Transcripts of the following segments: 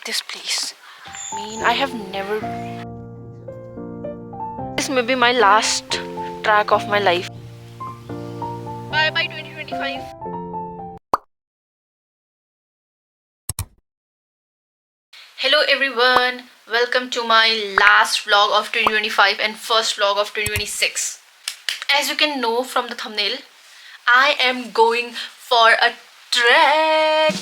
this place. I have never. This may be my last track of my life. Bye bye 2025. Hello everyone, welcome to my last vlog of 2025 and first vlog of 2026. As you can know from the thumbnail, I am going for a trek.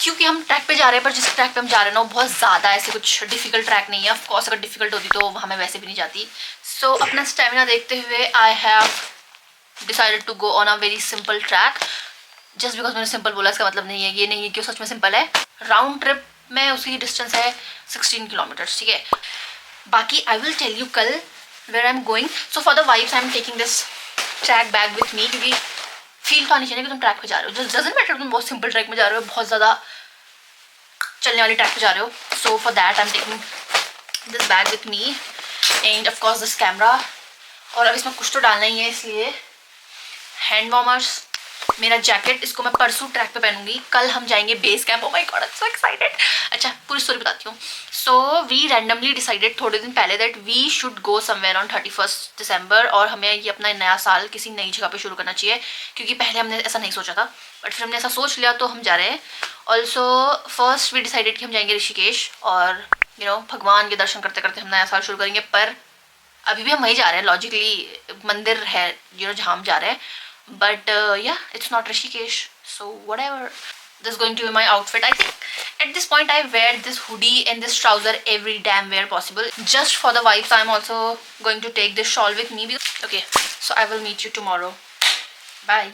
क्योंकि हम track पे जा रहे हैं, पर जिस track पे हम जा रहे हैं ना वो बहुत ज़्यादा ऐसे कुछ डिफ़िकल्ट ट्रैक नहीं है. ऑफ कोर्स अगर डिफ़िकल्ट होती तो वहाँ मैं वैसे भी नहीं जाती. सो अपना स्टेमिना देखते हुए I have decided to go on a very simple track. Just because मैंने सिंपल बोला इसका मतलब नहीं है ये नहीं है कि वो सच में सिंपल है. राउंड ट्रिप में उसकी डिस्टेंस है 16 किलोमीटर्स. ठीक है, बाकी आई विल टेल यू कल where I am going. So for the vibes I am taking this track bag with me, क्योंकि फील तो आनी चाहिए कि तुम ट्रैक पे जा रहे हो. जस्ट डजंट मैटर तुम बहुत सिंपल ट्रैक में जा रहे हो, बहुत ज़्यादा चलने वाली ट्रैक पे जा रहे हो. So for that I am taking this bag with me end of course this camera. और अब इसमें कुछ तो डालना ही है, इसलिए हैंड वार्मर्स, मेरा जैकेट, इसको मैं परसों ट्रैक पे पहनूंगी. कल हम जाएंगे base camp. Oh my God I am so excited. अच्छा पूरी स्टोरी बताती हूँ. सो वी रैंडमली डिसाइडेड थोड़े दिन पहले that we should go somewhere on 31 December. और हमें ये अपना नया साल किसी नई जगह पे शुरू करना चाहिए, क्योंकि पहले हमने ऐसा नहीं सोचा था, बट फिर हमने ऐसा सोच लिया तो हम जा रहे हैं. ऑल्सो फर्स्ट वी डिसाइडेड कि हम जाएंगे ऋषिकेश और भगवान के दर्शन करते करते हम नया साल शुरू करेंगे. पर अभी भी हम वहीं जा रहे हैं, लॉजिकली मंदिर है जहाँ हम जा रहे हैं. But yeah, it's not Rishikesh, so whatever. This is going to be my outfit. I think at this point I wear this hoodie and this trouser every damn where possible. Just for the vibes, I'm also going to take this shawl with me. Okay, so I will meet you tomorrow. Bye.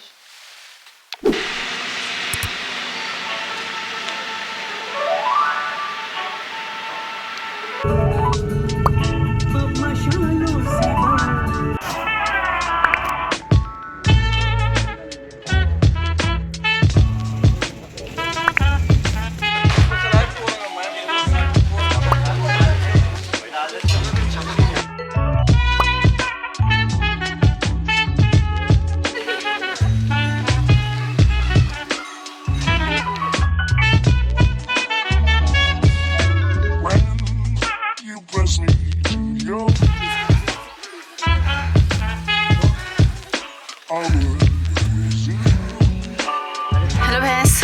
Hello भैंस.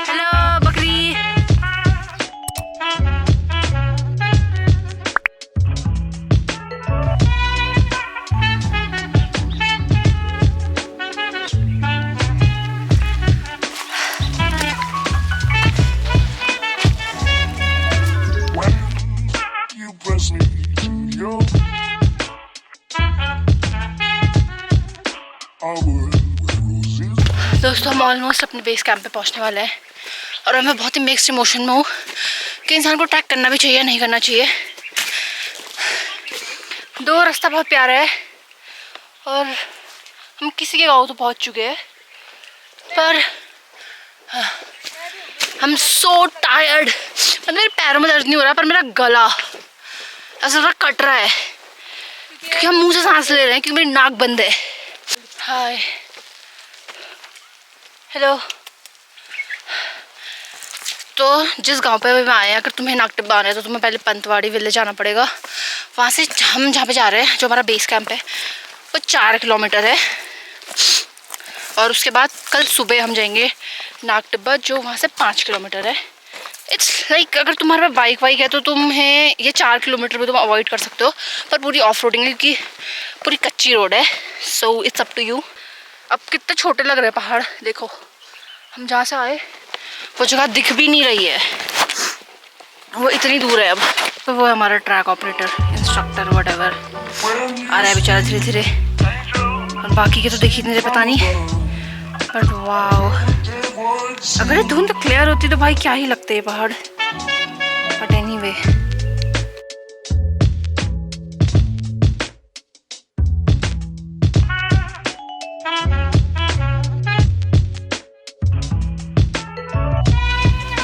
Hello बकरी. दोस्तों हम almost अपने base camp पे पहुंचने वाले हैं और मैं बहुत ही मिक्स्ड इमोशन में हूँ कि इंसान को ट्रैक करना भी चाहिए या नहीं करना चाहिए. दो रास्ता बहुत प्यारा है और हम किसी के गाँव तो पहुँच चुके हैं, पर हम सो टायर्ड. मतलब मेरे पैरों में दर्द नहीं हो रहा, पर मेरा गला ऐसा थोड़ा कट रहा है क्योंकि हम मुंह से सांस ले रहे हैं, क्योंकि मेरी नाक बंद है. Hi hello. तो जिस गांव पे मैं आए हैं, अगर तुम्हें नागटिब्बा आना है तो तुम्हें पहले पंतवाड़ी विलेज जाना पड़ेगा. वहाँ से हम जहाँ पे जा रहे हैं, जो हमारा बेस कैंप है, वो 4 किलोमीटर है. और उसके बाद कल सुबह हम जाएंगे नागटिब्बा, जो वहाँ से 5 किलोमीटर है. इट्स लाइक अगर तुम्हारे पास बाइक है तो तुम्हें ये 4 किलोमीटर में तुम अवॉइड कर सकते हो, पर पूरी ऑफ रोडिंग है क्योंकि पूरी कच्ची रोड है. So it's up to you. अब कितने छोटे लग रहे हैं पहाड़. देखो हम जहाँ से आए वो जगह दिख भी नहीं रही है, वो इतनी दूर है अब. तो वो हमारा ट्रैक ऑपरेटर, इंस्ट्रक्टर, व्हाटएवर आ रहा है बेचारा धीरे धीरे. और बाकी के तो देखिए मुझे पता नहीं, बट वाओ अगर ये धुंध क्लियर होती तो भाई क्या ही लगते हैं पहाड़. बट एनीवे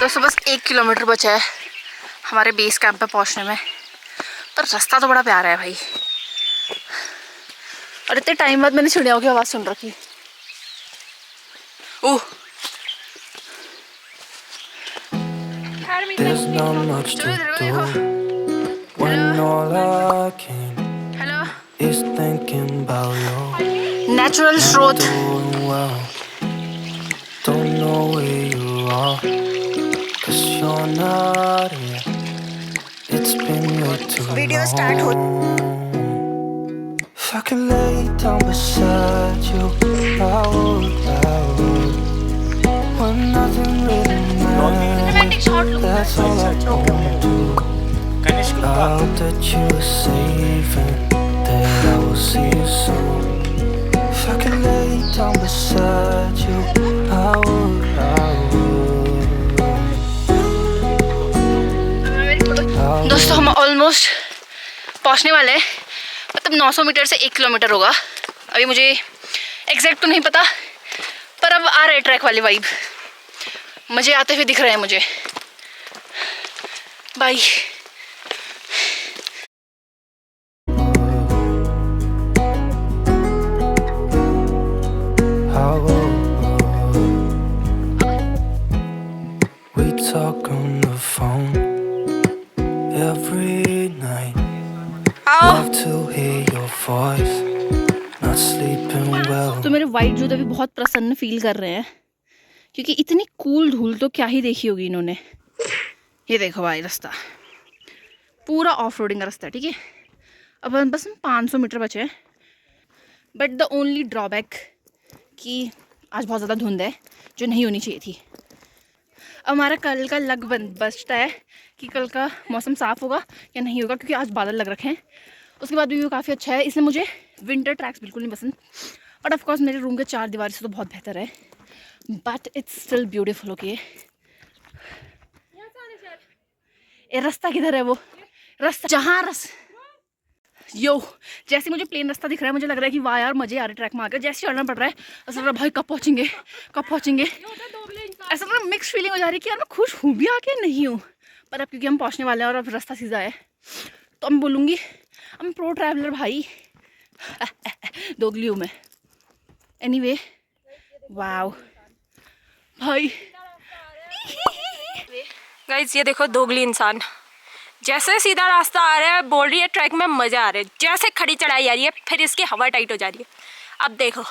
दोस्तों बस 1 किलोमीटर बचा है हमारे बेस कैंप पे पहुंचने में, पर रास्ता तो बड़ा प्यारा है भाई। और इतने टाइम बाद मैंने चिड़ियाओं की आवाज़ सुन रखी। ओह There's not much to do when all I can is thinking about you. Natural स्रोत। Doing well, don't know where you are, 'cause you're not here. It's been way too video start हो। long. If I could lay down beside you, I would. When nothing really matters, that's all I wanna do. I hope that you are safe and that I will see you soon. If I could lay down beside you, I would. दोस्तों हम almost पहुंचने वाले हैं, मतलब 900 metre से 1 kilometre होगा। अभी मुझे एग्जैक्ट तो नहीं पता, पर अब आ रहा है ट्रैक वाली वाइब, मज़े आते हुए दिख रहे हैं मुझे। Bye. We talk on the phone every night. Love to hear your voice. Not sleeping well. तो मेरे वाइट जूते भी बहुत प्रसन्न फील कर रहे हैं, क्योंकि इतनी कूल धूल तो क्या ही देखी होगी इन्होंने। ये देखो भाई रास्ता पूरा ऑफ रोडिंग का रास्ता है, ठीक है। अब बस 500 मीटर बचे हैं, बट द ओनली ड्रॉबैक कि आज बहुत ज़्यादा धुंध है, जो नहीं होनी चाहिए थी। अब हमारा कल का लग बचता है कि कल का मौसम साफ़ होगा या नहीं होगा, क्योंकि आज बादल लग रखे हैं। उसके बाद भी काफ़ी अच्छा है, इसलिए मुझे विंटर ट्रैक्स बिल्कुल नहीं पसंद, बट ऑफकोर्स मेरे रूम के 4 दीवार से तो बहुत बेहतर है, but it's still beautiful. Okay ये रास्ता किधर है? वो रास्ता जहाँ यो जैसे मुझे प्लेन रास्ता दिख रहा है, मुझे लग रहा है कि वाह यार मज़े आ रहे ट्रैक में आकर। जैसे चढ़ना पड़ रहा है ऐसा लग रहा है भाई कब पहुँचेंगे। ऐसा लग रहा है मिक्स फीलिंग हो जा रही है कि यार मैं खुश हूँ भी आके नहीं हूँ, पर अब क्योंकि हम पहुँचने वाले हैं और अब रास्ता सीधा है तो मैं बोलूँगी हम प्रो ट्रैवलर भाई। दोगली हूँ मैं। एनीवे वाओ भाई। गाइस ये देखो दोगली इंसान, जैसे सीधा रास्ता आ रहा है बोल रही है ट्रैक में मज़ा आ रहा है, जैसे खड़ी चढ़ाई आ रही है फिर इसकी हवा टाइट हो जा रही है। अब देखो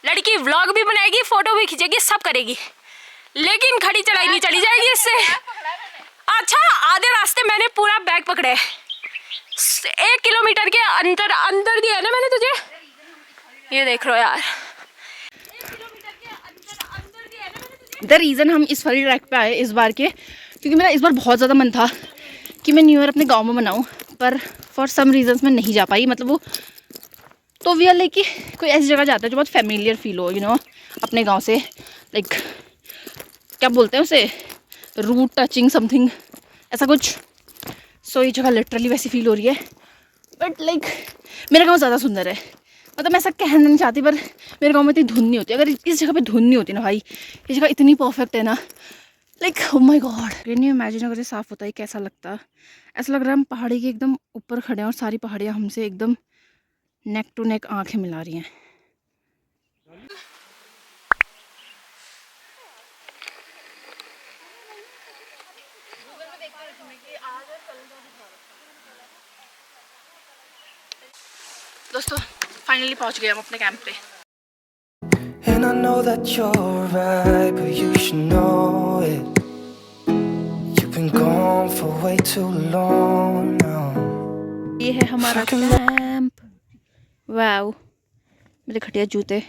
लड़की व्लॉग भी बनाएगी, फोटो भी खींचेगी, सब करेगी, लेकिन खड़ी चढ़ाई नहीं चली जाएगी इससे। अच्छा आधे रास्ते मैंने पूरा बैग पकड़ा है, 1 किलोमीटर के अंदर दिया है ना मैंने तुझे, ये देख लो यार। द रीज़न हम इस वाली ट्रैक पे आए इस बार के, क्योंकि मेरा इस बार बहुत ज़्यादा मन था कि मैं न्यू ईयर अपने गांव में मनाऊं, पर फॉर सम रीजंस मैं नहीं जा पाई। मतलब वो तो वी आर लाइक कि कोई ऐसी जगह जाता है जो बहुत फेमिलियर फील हो, यू नो, अपने गांव से, लाइक क्या बोलते हैं उसे, रूट टचिंग समथिंग ऐसा कुछ। सो ये जगह लिटरली वैसी फील हो रही है, बट लाइक मेरा गाँव ज़्यादा सुंदर है। मतलब मैं ऐसा कहना नहीं चाहती, पर मेरे गांव में इतनी धुन नहीं होती। अगर इस जगह पे धुन नहीं होती ना भाई, ये जगह इतनी परफेक्ट है ना, like oh my God. Can you imagine अगर ये साफ़ होता है कैसा लगता। ऐसा लग रहा है हम पहाड़ी के एकदम ऊपर खड़े हैं और सारी पहाड़ियाँ हमसे एकदम नेक टू नेक आंखें मिला रही हैं। दोस्तों फाइनली पहुंच गए हम अपने कैंप पे। And I know that you're right, but you should know it. You've been gone for way too long now. ये है हमारा कैंप। वाओ मेरे घटिया जूते।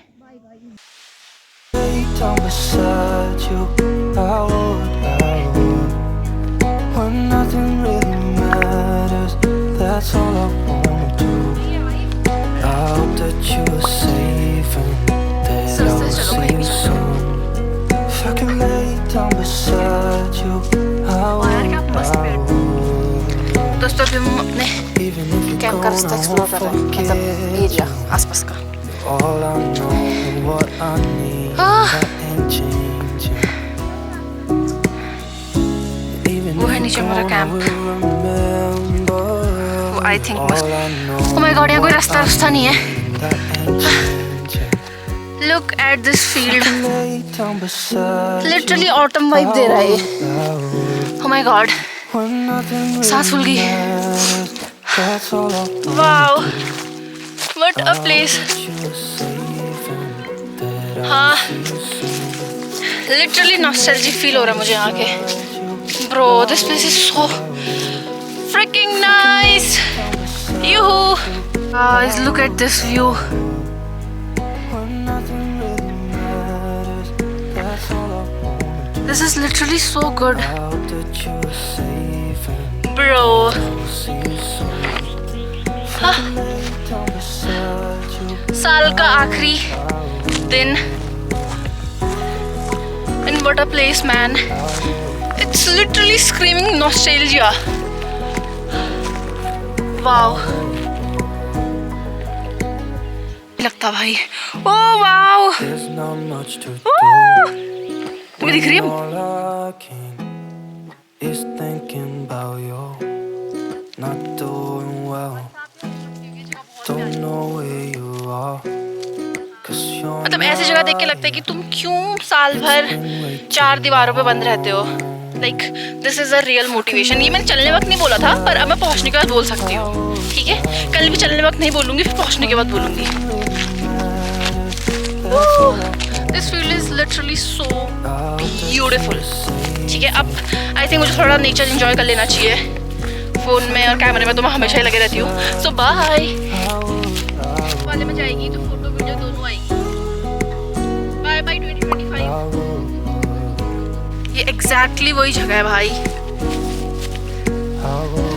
Lay down beside you, I would. When nothing really matters, that's all I wanna do. I hope that you are safe and that I will see you soon. If I can lay down beside you, I would. दोस्तों अभी हम अपने Even if you're camp का रास्ता explore कर रहे हैं, मतलब एरिया आसपास का। all I know, what I need, that ain't changing. Even वो if है you're नीचे हमारा gone, I camp. will remember वो आई थिंक बस। all I know. Oh my God, यहाँ कोई रास्ता नहीं है। That ain't changing. Look at this field. Lay down beside Literally you. autumn vibe दे रहा है ये। I would. Oh my God, When nothing सांस फूल really गई। matters, that's all I want. Wow, what a place. That you were safe and that I हाँ, will see you soon. literally nostalgic feel हो रहा है मुझे यहाँ के। Bro, this place is so freaking nice. Yoo-hoo. Guys, look at this view. When nothing really matters, that's all I want. This is literally so good. I hope that you were safe and Bro, we'll see you soon. हाँ, Lay down beside you. साल का आखिरी दिन। And what a place, man. It's literally screaming nostalgia. Wow. लगता भाई। Oh wow. There's not much to do. तुम्हें दिख रही है? All I can is thinking about you. Not doing well. Don't know where you are. 'Cause you're मतलब ऐसी जगह देख के लगता है कि तुम क्यों साल भर चार दीवारों पे बंद रहते हो। Like this is a real motivation. ये मैंने चलने वक्त नहीं बोला था, पर अब मैं पहुंचने के बाद बोल सकती हूँ। ठीक है, कल भी चलने वक्त नहीं बोलूंगी, फिर पहुंचने के बाद बोलूंगी। This field is literally so beautiful. ठीक है, अब आई थिंक मुझे थोड़ा नेचर एंजॉय कर लेना चाहिए। फोन में और कैमरे में तो मैं हमेशा ही लगे रहती हूँ। So bye. वाले में जाएगी तो फोटो वीडियो दोनों आएगी। Bye bye 2025। ये एग्जैक्टली वही जगह है भाई।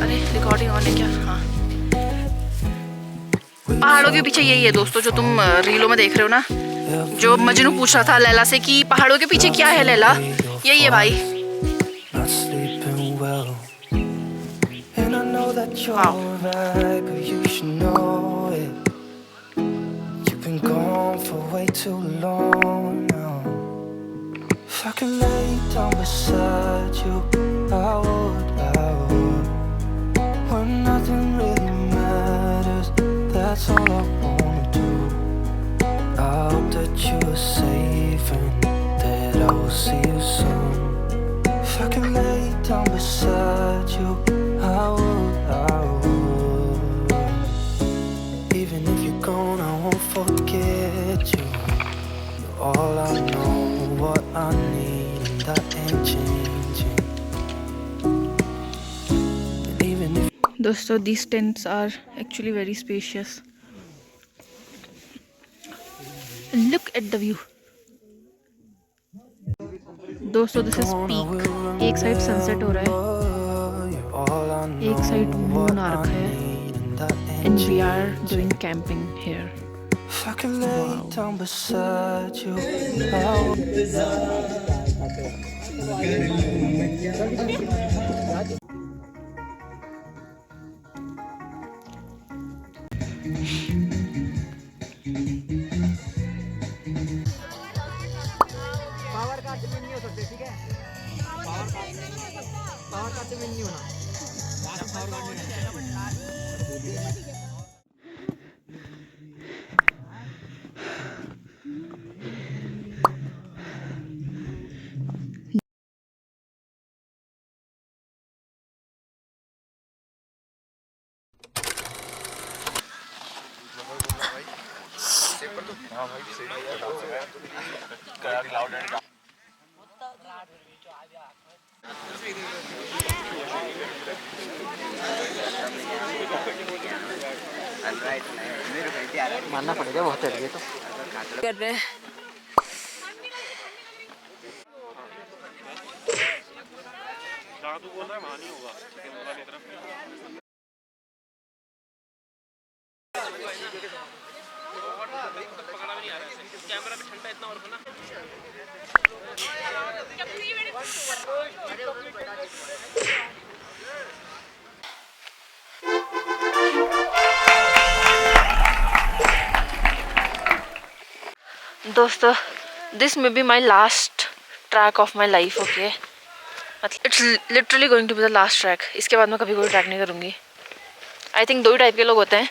अरे रिकॉर्डिंग ऑन है क्या? हाँ, पहाड़ों के पीछे यही है दोस्तों, जो तुम रीलों में देख रहे हो ना। जो मजनू पूछ रहा था लैला से कि पहाड़ों के पीछे क्या है लैला, यही है भाई। not sleeping well. And I know that you're Wow. right, but you should know it. You've been gone for way too long now. If I could lay down beside you, I would. When nothing really matters, that's all I wanna do. I hope that you are safe and that I will see you soon. If I could lay down beside you, I would. Even if you're gone, I won't forget you. You're all I know, what I need, and that ain't changing. And even if दोस्तों, these tents are actually very spacious. Look at the view. दोस्तों, this is peak. एक side sunset हो रहा है, एक side moon आ रखा है, and we are doing camping here. if I could lay down beside you, I would. मानना पड़ेगा बहुत है ये तो कर रहे हैं। दोस्तों, this may be my last track of my life, okay? It's literally going to be the last track. इसके बाद मैं कभी कोई ट्रैक नहीं करूँगी. आई थिंक 2 ही टाइप के लोग होते हैं.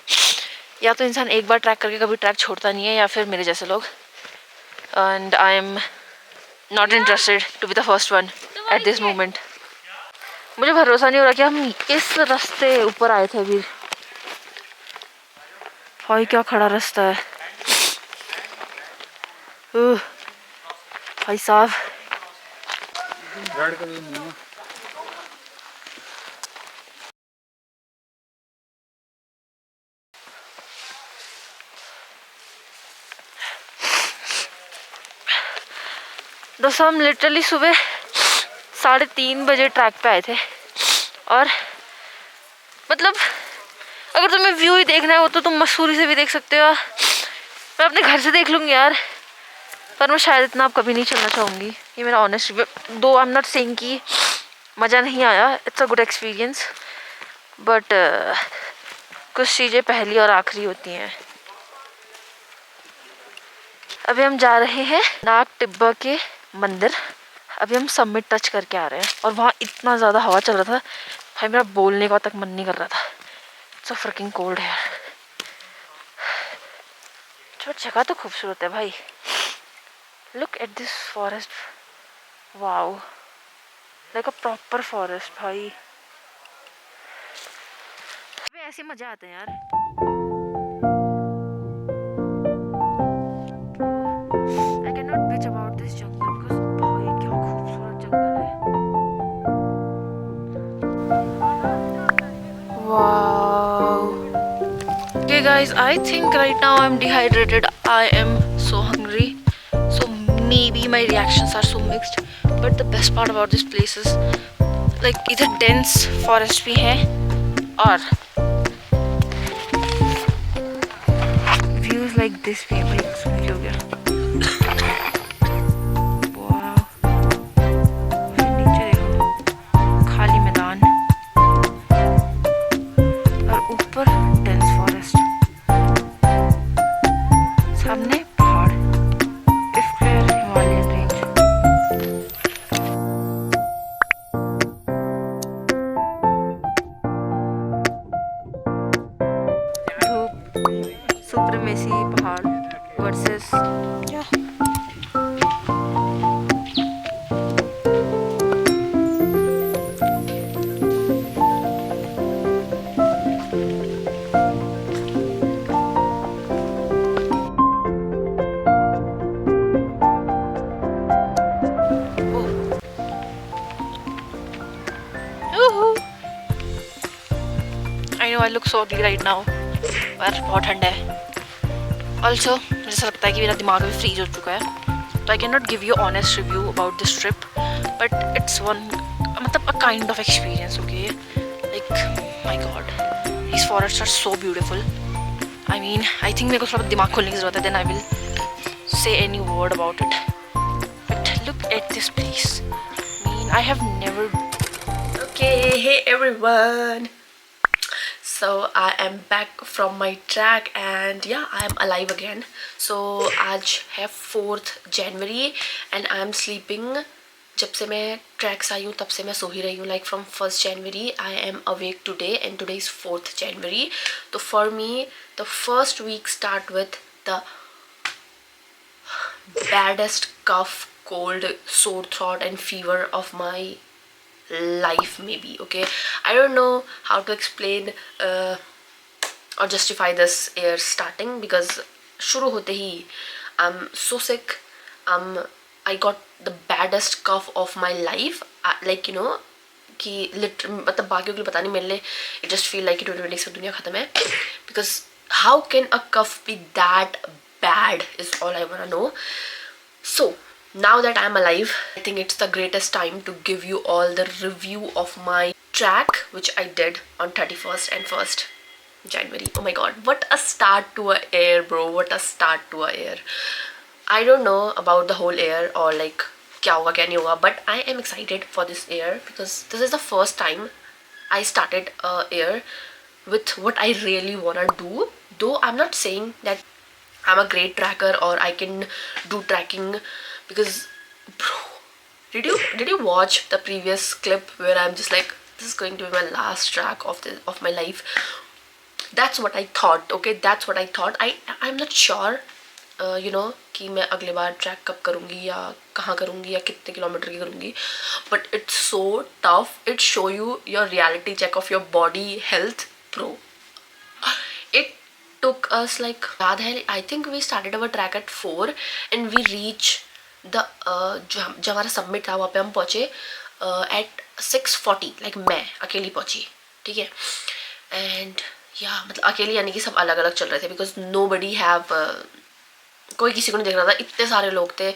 या तो इंसान एक बार ट्रैक करके कभी ट्रैक छोड़ता नहीं है, या फिर मेरे जैसे लोग. And I am not interested to be the first one at this moment. मुझे भरोसा नहीं हो रहा कि हम इस रास्ते ऊपर आए थे अभी. भाई क्या खड़ा रास्ता है भाई साहब. दोस्तों हम लिटरली सुबह 3:30 बजे ट्रैक पे आए थे. और मतलब अगर तुम्हें व्यू ही देखना है वो तो तुम मसूरी से भी देख सकते हो. मैं अपने घर से देख लूँगी यार, पर मैं शायद इतना आप कभी नहीं चलना चाहूँगी. ये मेरा ऑनेस्ट रिव्यू. दो आई एम नॉट सेइंग कि मज़ा नहीं आया. It's a good experience. But कुछ चीज़ें पहली और आखिरी होती हैं. अभी हम जा रहे हैं नाग टिब्बा के मंदिर. अभी हम समिट टच करके आ रहे हैं. और वहाँ इतना ज़्यादा हवा चल रहा था भाई, मेरा बोलने का तक मन नहीं कर रहा था. इट्स फ्रिकिंग कोल्ड है यार. जो जगह तो खूबसूरत है भाई. Look at this forest. Wow, like a proper forest भाई. अबे ऐसे मजे आते हैं यार. I cannot bitch about this jungle because भाई क्या खूबसूरत जंगल है. Wow. Okay guys, I think right now I'm dehydrated. I am so hungry. So maybe my reactions are so mixed. But the best part about this place is like इधर dense forest भी है और views like this भी है भाई. सुन लो क्या. Supremacy पहाड़ versus I know I look so ugly right now. पर बहुत ठंड है. ऑल्सो मुझे ऐसा लगता है कि मेरा दिमाग भी फ्रीज हो चुका है. तो I can not give you honest review about this trip, but it's one मतलब a kind of experience. Okay, like my god, these forest are so beautiful. I mean I think मेरे को थोड़ा दिमाग खोलने की ज़रूरत है. Then I will say any word about it. But look at this place. Mean I have never. Okay, hey everyone. So I am back from my track and yeah, I am alive again. So आज है 4th January and I am sleeping. जब से मैं track से आई हूँ तब से मैं सो ही रही हूँ. Like from 1st January I am awake today and today is 4th January. तो for me the first week start with the baddest cough, cold, sore throat and fever of my life maybe. Okay, I don't know how to explain or justify this year starting because shuru hote hi I'm so sick. I got the baddest cough of my life. Like you know कि मतलब बाकियों के लिए पता नहीं, मेरे लिए it just feel like कि 2026 से दुनिया खत्म है. Because how can a cough be that bad is all I wanna know. So now that I'm alive, I think it's the greatest time to give you all the review of my track which I did on 31st and 1st January. Oh my god, what a start to a year, bro. What a start to a year. I don't know about the whole year or like kya hoga kya nahi hoga, but I am excited for this year because this is the first time I started a year with what I really wanna do. Though I'm not saying that I'm a great tracker or I can do tracking because bro, did you watch the previous clip where I'm just like, this is going to be my last track of my life? That's what I thought. Okay, that's what I thought. I'm not sure you know कि मैं अगले बार track कब करूँगी या कहाँ करूँगी या कितने किलोमीटर की करूँगी, but it's so tough. It show you your reality check of your body health, bro. It took us like, याद है, I think we started our track at 4 and we reach the जो हमारा submit था वहाँ पे हम पहुँचे at 6:40. like मैं अकेली पहुँची, ठीक है, and या मतलब अकेली यानी कि सब अलग अलग चल रहे थे because nobody have कोई किसी को नहीं देख रहा था, इतने सारे लोग थे.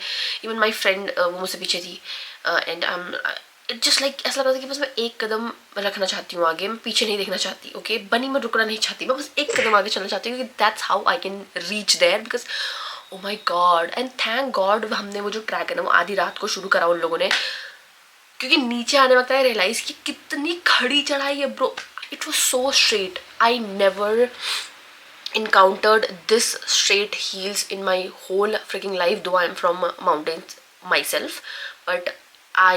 इवन माई फ्रेंड वो मुझसे पीछे थी एंड इट जस्ट लाइक ऐसा लग रहा था कि बस मैं एक कदम रखना चाहती हूँ आगे, मैं पीछे नहीं देखना चाहती. ओके बनी मैं रुकना नहीं चाहती, मैं बस एक कदम आगे चलना चाहती हूँ क्योंकि that's how I can reach there. Because oh my god and thank god हमने वो जो ट्रैक है ना वो आधी रात को शुरू करा उन लोगों ने, क्योंकि नीचे आने वक्त आई रियलाइज कि कितनी खड़ी चढ़ाई है bro. It was so straight. I never encountered this straight heels in my whole freaking life, though I'm from mountains myself, but I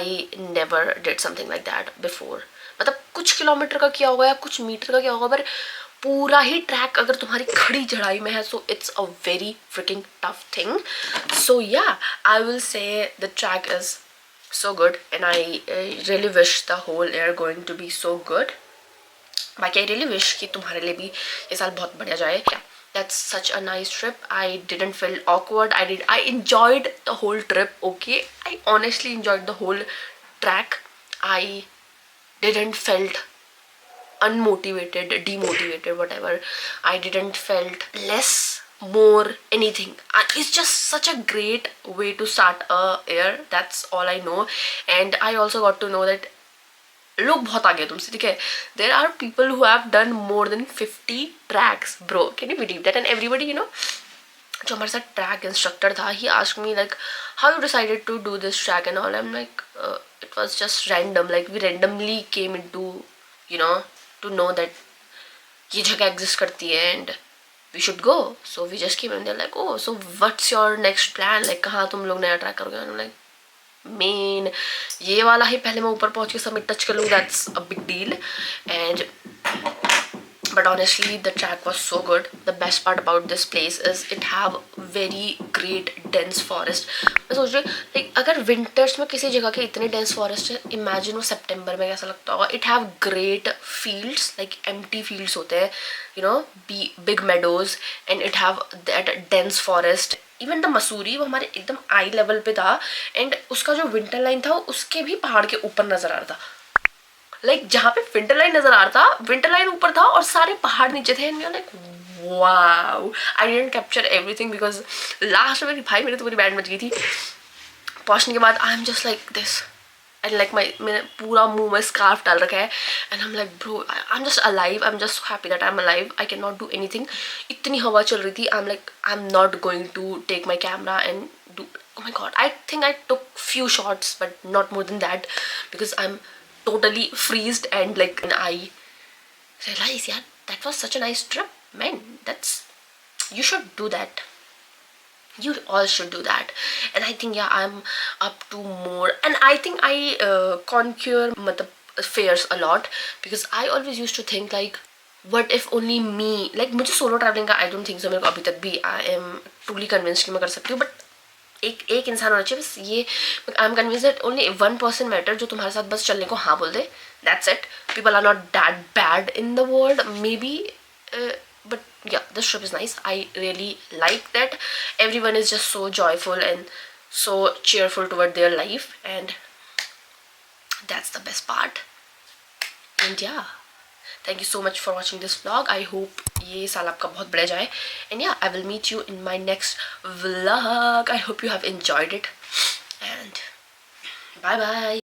never did something like that before. मतलब कुछ किलोमीटर का किया होगा या कुछ मीटर का किया होगा, पर पूरा ही ट्रैक अगर तुम्हारी खड़ी चढ़ाई में है, so it's a very freaking tough thing. So yeah, I will say the track is so good and I really wish the whole year going to be so good. बाकी आई रियली विश कि तुम्हारे लिए भी ये साल बहुत बढ़िया जाए. That's such a nice trip. I didn't feel awkward. I enjoyed the whole trip. Okay, I honestly enjoyed the whole track. I didn't felt unmotivated, demotivated, whatever. I didn't felt less, more, anything. It's just such a great way to start a year. That's all I know. And I also got to know that लोग बहुत आगे हैं तुमसे, ठीक है. There are people who have done more than 50 tracks, bro. Can you believe that? And everybody you know जो हमारे साथ ट्रैक इंस्ट्रक्टर था, he asked me like how you decided to do this track and all. I am like it was just random, like we randomly came into you know to know that ये जगह exist करती है and we should go. So we just came and like oh so what's your next plan, like कहाँ तुम लोग नया track करोगे. आई am like main ये वाला ही पहले मैं ऊपर पहुंच के समिट टच कर लूँ, that's a big deal. And but honestly the track was so good. The best part about this place is it have very great dense forest. मैं सोच रही लाइक अगर विंटर्स में किसी जगह के इतने डेंस फॉरेस्ट है, इमेजिन वो सितंबर में कैसा लगता होगा. It have great fields, like empty fields होते हैं, you know, big meadows, and it have that dense forest. Even the Mussoorie वो हमारे एकदम आई लेवल पे था एंड उसका जो विंटर लाइन था उसके भी पहाड़ के ऊपर नजर आ रहा था. लाइक जहाँ पे विंटर लाइन नजर आ रहा था, विंटर लाइन ऊपर था और सारे पहाड़ नीचे थे. And like wow, I didn't capture everything because last में भाई मेरी तो पूरी बैंड बज गई थी. पहुंचने के बाद I am just like this and like मैंने पूरा मुंह में स्कार्फ डाल रखा है and I am like bro I am just alive, I am just happy that I am alive. I can not do anything. इतनी हवा चल रही थी. I am like I am not going to take my camera and do. Oh my god, I think I took few shots but not more than that because I'm totally freezed and like, and I realized, yeah, that was such a nice trip, man. That's, you should do that. You all should do that. And I think yeah, I'm up to more, and I think I conquer matlab fears a lot because I always used to think like what if only me, like मुझे solo traveling का I don't think so. मेरे को अभी तक भी I am truly convinced कि मैं कर सकती हूँ, but एक इंसान होना चाहिए बस. ये I am convinced that only 1 person matter जो तुम्हारे साथ बस चलने को हाँ बोल दे. That's it. People are not that bad in the world may be, but yeah this trip is nice. I really like that everyone is just so joyful and so cheerful toward their life and that's the best part. And yeah, thank you so much for watching this vlog. I hope ये साल आपका बहुत बढ़िया जाए. And yeah, I will meet you in my next vlog. I hope you have enjoyed it and bye bye.